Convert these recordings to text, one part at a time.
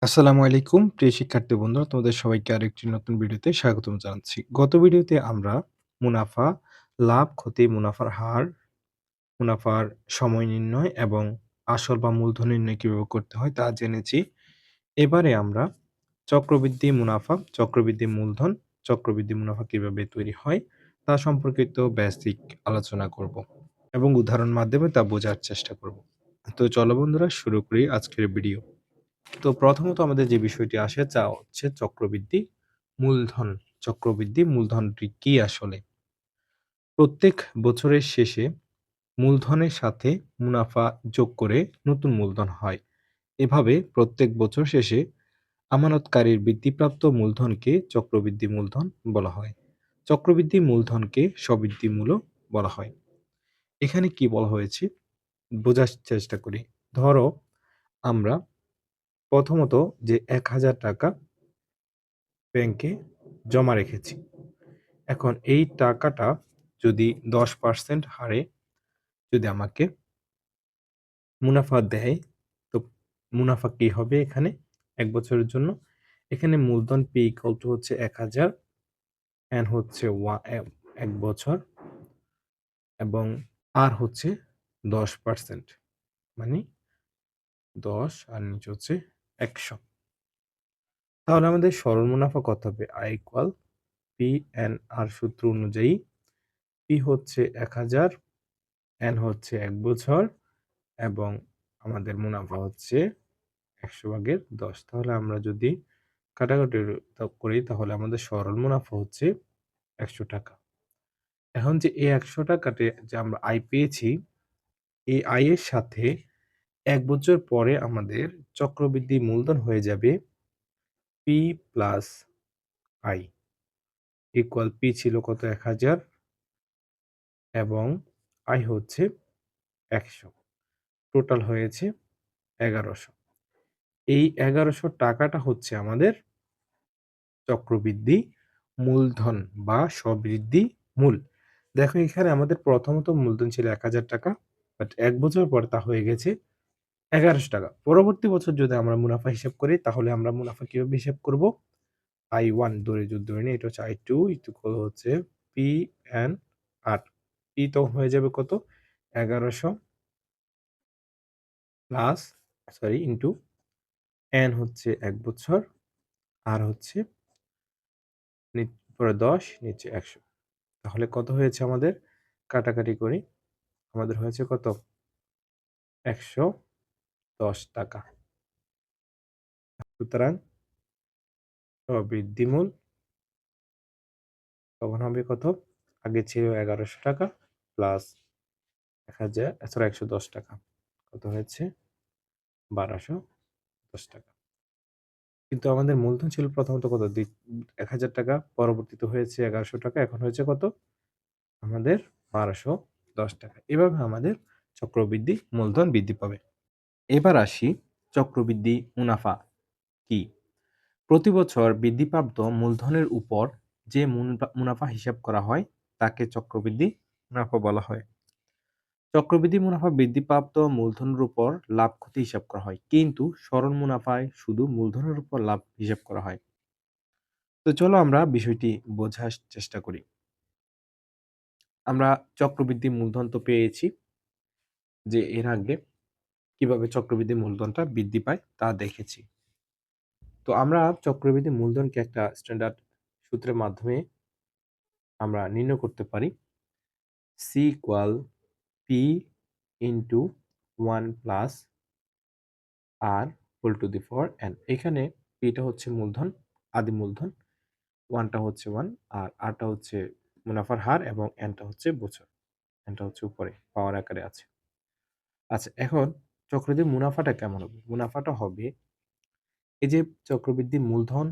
আসসালামু আলাইকুম প্রিয় শিক্ষার্থী বন্ধুরা, তোমাদের সবাইকে আরেকটি নতুন ভিডিওতে স্বাগতম জানাচ্ছি। গত ভিডিওতে আমরা মুনাফা, লাভ, ক্ষতি, মুনাফার হার, মুনাফার সময় নির্ণয় এবং আসল বা মূলধন নির্ণয় কিভাবে করতে হয় তা জেনেছি। এবারে আমরা চক্রবৃদ্ধি মুনাফা, চক্রবৃদ্ধি মূলধন, চক্রবৃদ্ধি মুনাফা কিভাবে তৈরি হয় তা সম্পর্কিত বেসিক আলোচনা করব এবং উদাহরণ মাধ্যমে তা বোঝার চেষ্টা করব। তো চলো বন্ধুরা, শুরু করি আজকের ভিডিও। তো প্রথমত আমাদের যে বিষয়টি আসে তা হচ্ছে চক্রবৃদ্ধি মূলধন। চক্রবৃদ্ধি মূলধনটি কি আসলে? প্রত্যেক বছরের শেষে মূলধনের সাথে মুনাফা যোগ করে নতুন মূলধন হয়। এভাবে প্রত্যেক বছর শেষে আমানতকারীর বৃদ্ধিপ্রাপ্ত মূলধনকে চক্রবৃদ্ধি মূলধন বলা হয়। চক্রবৃদ্ধি মূলধনকে সবৃদ্ধি মূলও বলা হয়। এখানে কি বলা হয়েছে বোঝার চেষ্টা করি। ধরো আমরা প্রথমত যে ১,০০০ টাকা ব্যাংকে জমা রেখেছি। এখন এই টাকাটা যদি 10% হারে যদি আমাকে মুনাফা দেয়, তো মুনাফা কি হবে এখানে ১ বছরের জন্য? এখানে মূলধন P equal to হচ্ছে ১,০০০ and হচ্ছে ১ বছর এবং R হচ্ছে 10%, মানে ১০ আর নিচে হচ্ছে ১০০। তাহলে আমাদের সরল মুনাফা কত হবে? I equal P and R সূত্র অনুযায়ী P হচ্ছে ১,০০০, N হচ্ছে ১ বছর এবং আমাদের মুনাফা হচ্ছে ১০০/১০। তাহলে আমরা যদি কাটাকাটি করি তাহলে আমাদের সরল মুনাফা হচ্ছে ১০০ টাকা। এখন যে এই ১০০ টাকাতে যে আমরা আয় পেয়েছি, এই আয়ের সাথে ১ বছর পরে আমাদের চক্রবৃদ্ধি মূলধন হয়ে যাবে P plus I equal P ছিল কত? ১,০০০ এবং I হচ্ছে ১০০। টোটাল হয়েছে ১১০০। এই ১১০০ টাকাটা হচ্ছে আমাদের চক্রবৃদ্ধি মূলধন বা সবৃদ্ধি মূল। দেখো এখানে আমাদের প্রথমত মূলধন ছিল ১,০০০ টাকা, বাট ১ বছর পর তা হয়ে গেছে ১১০০ টাকা। পরবর্তী বছর যদি আমরা মুনাফা হিসাব করি তাহলে আমরা মুনাফা কিভাবে হিসাব করব? I1 ধরে নিই, এটা হচ্ছে I2 ইকুয়াল হচ্ছে P and R। P তখন হয়ে যাবে কত? ১১০০ প্লাস ইনটু N হচ্ছে ১ বছর, R হচ্ছে উপরে ১০ নিচে ১০০। তাহলে কত হয়েছে আমাদের? কাটাকাটি করি। আমাদের হয়েছে কত? ১১০ টাকা। সুতরাং সবৃদ্ধিমূল তখন হবে কত? আগে ছিল ১১০০ টাকা প্লাস ১১১০ টাকা। কত হয়েছে? ১২১০ টাকা। কিন্তু আমাদের মূলধন ছিল প্রথমত কত? ১,০০০ টাকা, পরবর্তীতে হয়েছে ১১০০ টাকা, এখন হয়েছে কত? আমাদের ১২১০ টাকা। এভাবে আমাদের চক্রবৃদ্ধি মূলধন বৃদ্ধি পাবে। এবার আসি চক্রবৃদ্ধি মুনাফা কি? প্রতি বছর বৃদ্ধিপ্রাপ্ত মূলধনের উপর যে মুনাফা হিসাব করা হয় তাকে চক্রবৃদ্ধি মুনাফা বলা হয়। চক্রবৃদ্ধি মুনাফা বৃদ্ধিপ্রাপ্ত মূলধনের উপর লাভ ক্ষতি হিসাব করা হয়, কিন্তু সরল মুনাফায় শুধু মূলধনের উপর লাভ হিসাব করা হয়। তো চলো আমরা বিষয়টি বোঝার চেষ্টা করি। আমরা চক্রবৃদ্ধি মূলধন তো পেয়েছি, যে এর আগে কিভাবে চক্রবৃদ্ধি মূলধনটা বৃদ্ধি পায় তা দেখেছি। তো আমরা চক্রবৃদ্ধি মূলধনকে একটা স্ট্যান্ডার্ড সূত্রের মাধ্যমে আমরা নির্ণয় করতে পারি। C equal P into 1 plus R whole to the power N। এখানে P টা হচ্ছে মূলধন, আদি মূলধন, 1 টা হচ্ছে 1 আর R টা হচ্ছে মুনাফার হার এবং N টা হচ্ছে বছর। N টা হচ্ছে উপরে পাওয়ার আকারে আছে। আচ্ছা, এখন চক্রবৃদ্ধি মুনাফাটা কেমন হবে? মুনাফাটা হবে এই যে চক্রবৃদ্ধি মূলধন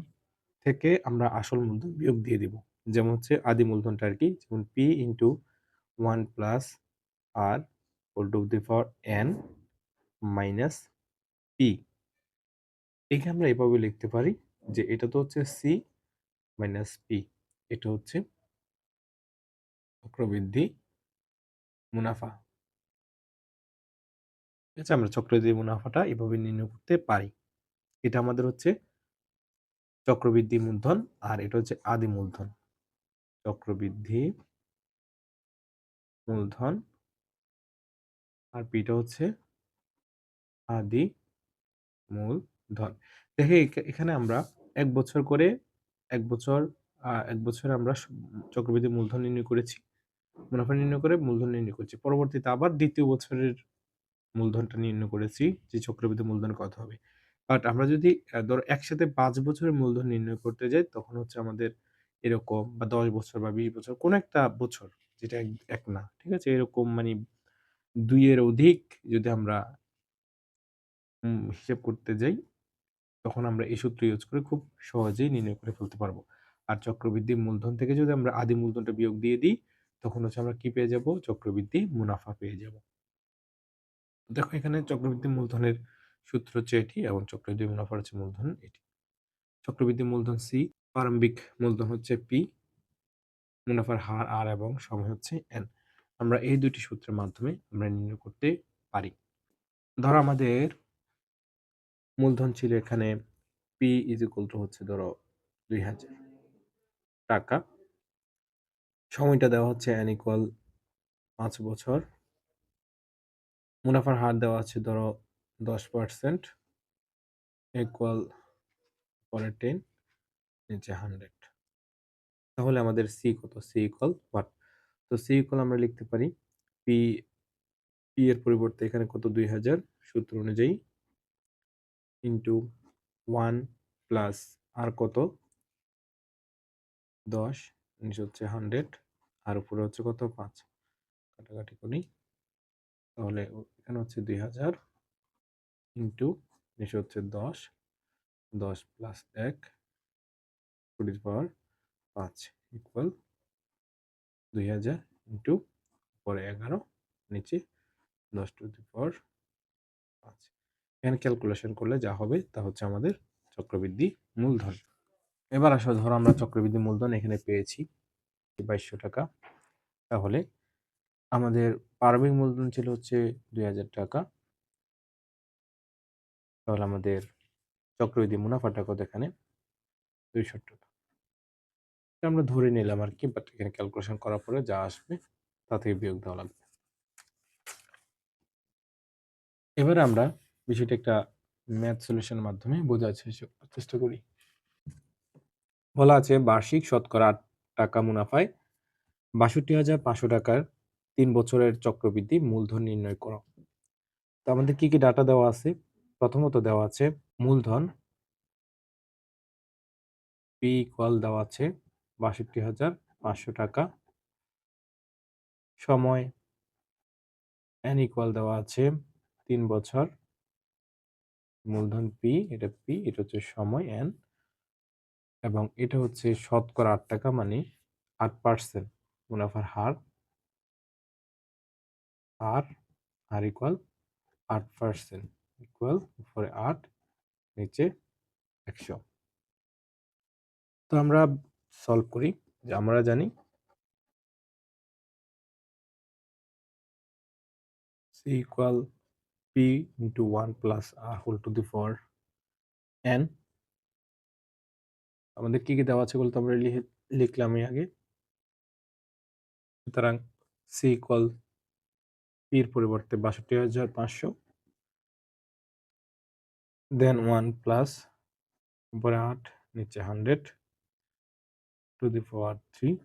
থেকে আমরা আসল মূলধন বিয়োগ দিয়ে দিব। যেমন হচ্ছে আদি মূলধনটা আরকি, যেমন P into 1 plus R whole to the power N minus P। একে আমরা এভাবে লিখতে পারি যে এটা তো হচ্ছে C মাইনাস P। এটা হচ্ছে চক্রবৃদ্ধি মুনাফা। ঠিক আছে? আমরা চক্রবৃদ্ধি মুনাফাটা এভাবে নির্ণয় করতে পারি। এটা আমাদের হচ্ছে চক্রবৃদ্ধি মূলধন, আর এটা হচ্ছে আদি মূলধন। চক্রবৃদ্ধি মূলধন আর পিটা হচ্ছে আদি মূলধন। দেখে এখানে আমরা ১ বছর করে ১ বছর ১ বছরে আমরা চক্রবৃদ্ধি মূলধন নির্ণয় করেছি। মুনাফা নির্ণয় করে মূলধন নির্ণয় করেছি। পরবর্তীতে আবার ২য় বছরের মূলধনটা নির্ণয় করেছি যে চক্রবৃদ্ধি মূলধন কত হবে। বাট আমরা যদি ধরো একসাথে ৫ বছরের মূলধন নির্ণয় করতে যাই, তখন হচ্ছে আমাদের এরকম বা ১০ বছর বা ২০ বছর কোন একটা বছর যেটা এক না। ঠিক আছে? এরকম মানে ২ এর অধিক যদি আমরা হিসাব করতে যাই, তখন আমরা এই সূত্র ইউজ করে খুব সহজেই নির্ণয় করে ফেলতে পারবো। আর চক্রবৃদ্ধি মূলধন থেকে যদি আমরা আদি মূলধনটা বিয়োগ দিয়ে দিই, তখন হচ্ছে আমরা কি পেয়ে যাবো? চক্রবৃদ্ধি মুনাফা পেয়ে যাবো। দেখো এখানে চক্রবৃদ্ধি মূলধনের সূত্র হচ্ছে এটি এবং চক্রবৃদ্ধি মুনাফার হচ্ছে মূলধন এটি। চক্রবৃদ্ধি মূলধন সি, প্রারম্ভিক মূলধন হচ্ছে পি, মুনাফার হার আর এবং সময় হচ্ছে এন। আমরা এই দুটি সূত্রের মাধ্যমে আমরা নির্ণয় করতে পারি। ধরো আমাদের মূলধন ছিল এখানে পি ইজ ইকুয়াল টু হচ্ছে ধরো ২০০০ টাকা। সময়টা দেওয়া হচ্ছে এন ইকুয়াল ৫ বছর। মুনাফার হার দেওয়া আছে ধরো ১০% ইকুয়াল পরে 10 নিচে 100। তাহলে আমাদের সি কত? C equal what? তো সি ইকুয়াল আমরা লিখতে পারি পি, পি এর পরিবর্তে এখানে কত? ২০০০ সূত্র অনুযায়ী ইনটু 1 প্লাস আর কত? ১০ নিচে হচ্ছে 100 আর উপরে হচ্ছে কত? ৫। কাটাকাটি করি। তাহলে এখানে হচ্ছে ২০০০ ইনটু নিচে হচ্ছে ১০, ১০ plus ১ two the power ৫ equal ২০০০ into পরে ১১ নিচে ১০ টু দি পাওয়ার ৫। এখানে ক্যালকুলেশন করলে যা হবে তা হচ্ছে আমাদের চক্রবৃদ্ধি মূলধন। এবার আসো, ধরো আমরা চক্রবৃদ্ধি মূলধন এখানে পেয়েছি ২২০০ টাকা। তাহলে আমাদের প্রারম্ভিক মূলধন ছিল হচ্ছে ২০০০ টাকা। তাহলে আমাদের চক্রবৃদ্ধি মুনাফাটা কত এখানে? ২৬০ টাকা। এটা আমরা ধরে নিলাম আরকি, বাট এখানে ক্যালকুলেশন করার পরে যা আসবে তা থেকে বিয়োগ দেওয়া লাগবে। এবারে আমরা বিষয়টা একটা ম্যাথ সলিউশনের মাধ্যমে বোঝার চেষ্টা করি। বলা আছে বার্ষিক শতকরা ৮ টাকা মুনাফায় ৬২,৫০০ টাকার ৩ বছরের চক্রবৃদ্ধি মূলধন নির্ণয় করো। তো আমাদের কি, কি ডাটা দেওয়া আছে? প্রথমত দেওয়া আছে মূলধন পি ইকুয়াল দেওয়া আছে ৬২,৫০০ টাকা। সময় এন ইকুয়াল দেওয়া আছে ৩ বছর। মূলধন পি, এটা পি, এটা হচ্ছে সময় এন, এবং এটা হচ্ছে শতকরা ৮ টাকা মানে ৮% মুনাফার হার। আর ইকুয়াল ৮% ইকুয়াল উপরে ৮ নিচে ১০০। তো আমরা সলভ করি। যে আমরা জানি C equal P into 1 plus R whole to the power N. আমাদের কি, কি দেওয়া আছে বলতে আমরা লিখলামই আগে। সুতরাং সি ইকুয়াল পির পরিবর্তে ৬২,৫০০, দেন 1 প্লাস উপরে ৮ নিচে 100 টু দি পাওয়ার 3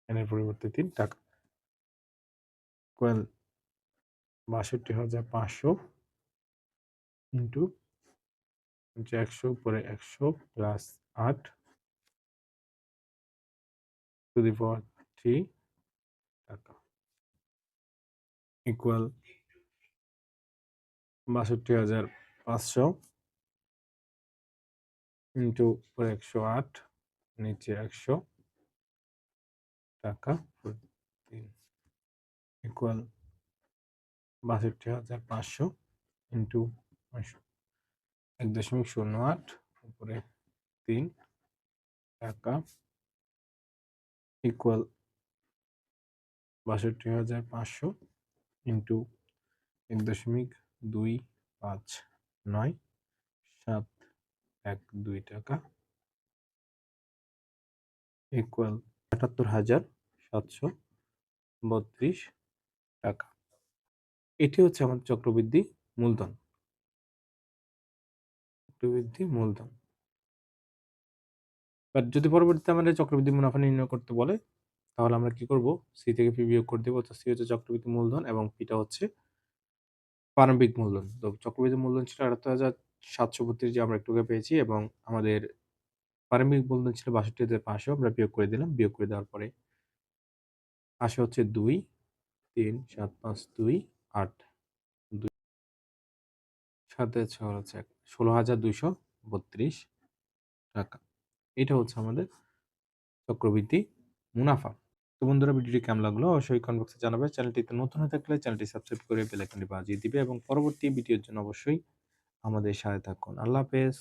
এন এর পরিবর্তে ৩ টাকা ইকুয়াল ৬২,৫০০ ইন্টু ১০০ উপরে ১০০ প্লাস ৮ টু দি পাওয়ার 3 টাকা ইকুয়াল ৬২,৫০০ ইন্টু উপরে ১০৮ নিচে ১০০ টাকা 3 ইকুয়াল ৬২,৫০০ ইন্টু ১.০৮ উপরে ৩ টাকা ইকুয়াল ৬২,৫০০ ইন্টু ১.২৫৯ 1.2 টাকা ইকুয়াল ৭৮,৭৩২ টাকা। এটি হচ্ছে আমাদের চক্রবৃদ্ধি মূলধন। চক্রবৃদ্ধি মূলধন। বাট যদি পরবর্তীতে আমাদের চক্রবৃদ্ধি মুনাফা নির্ণয় করতে বলে, তাহলে আমরা কি করব? সি থেকে পি বিয়োগ করে দেব। তো সি হচ্ছে চক্রবৃদ্ধি মূলধন এবং পিটা হচ্ছে প্রারম্ভিক মূলধন। তো চক্রবৃদ্ধি মূলধন ছিল ৭৮,৭৩২ যে আমরা একটু আগে পেয়েছি এবং আমাদের প্রারম্ভিক মূলধন ছিল ৬২,৫০০ আমরা বিয়োগ করে দিলাম। বিয়োগ করে দেওয়ার পরে আসে হচ্ছে ২, ৩, ৭, ৫, ২, ৮, ২ সাথে ৬ হচ্ছে ১৬,২৩২ টাকা। এটা হচ্ছে আমাদের চক্রবৃদ্ধি মুনাফা। তো বন্ধুরা, ভিডিওটি কেমন লাগলো অবশ্যই কমেন্ট বক্সে জানাবে। চ্যানেলটিতে নতুন হয়ে থাকলে চ্যানেলটি সাবস্ক্রাইব করে বেল আইকনটি বাজিয়ে দিবে এবং পরবর্তী ভিডিওর জন্য অবশ্যই আমাদের সাথে থাকুন। আল্লাহ হাফেজ।